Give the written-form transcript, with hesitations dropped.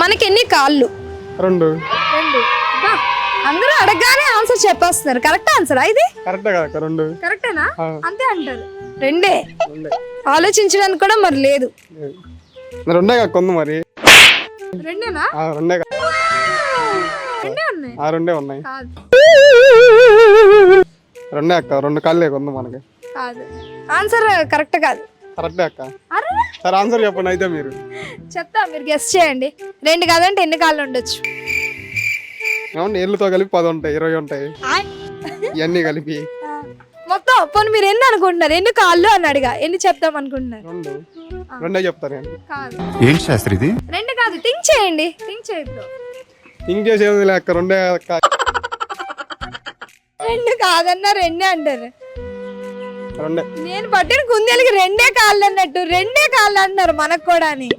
మనకి ఎన్ని కాళ్ళు? 2. బా, అందరూ అడగగానే ఆన్సర్ చెప్పేస్తున్నారు. కరెక్ట్ ఆన్సర్ ఇది? కరెక్టే కదా 2. కరెక్టేనా? అంతే అంటారు. 2 ఆలోచించడానికి కూడా మరి లేదు. 2 కదా కొంది మరి. 2 2 కదా. 2 ఉన్నాయి. 2 ఉన్నాయి. కాదు 2 అక్క 2 కాళ్ళే కొంది మనకి. కాదు, ఆన్సర్ కరెక్ట్ కాదు. కరెక్టే అక్క. అరే సరే ఆన్సర్ చెప్పండి అయితే మీరు. చెప్తా, మీరు గెస్ చేయండి. 2 కాదంటే ఎన్ని కాళ్ళు ఉండొచ్చు? ఏమన్నా ఏళ్ళతో కలిపి 10 ఉంటాయి, 20 ఉంటాయి ఇవన్నీ కలిపి. మొత్తం పోనీ మీరు ఎన్ని అనుకుంటున్నారు? ఎన్ని కాళ్ళు అని అడిగా, ఎన్ని చెప్తాం అనుకుంటున్నారు? 2 చెప్తాను నేను. కాదు ఏంటి శాస్త్రి ఇది? 2 కాదు, థింక్ చేయండి. థింక్ చేయొద్దు. థింక్ చేసేది అక్క 2 అక్క. 2 కాదన్నా 2 అంటారు. 2 నేను పట్టిన కుందేలకి 2 కాళ్ళు అన్నట్టు 2 కాళ్ళు అంటున్నారు మనకు కూడా అని.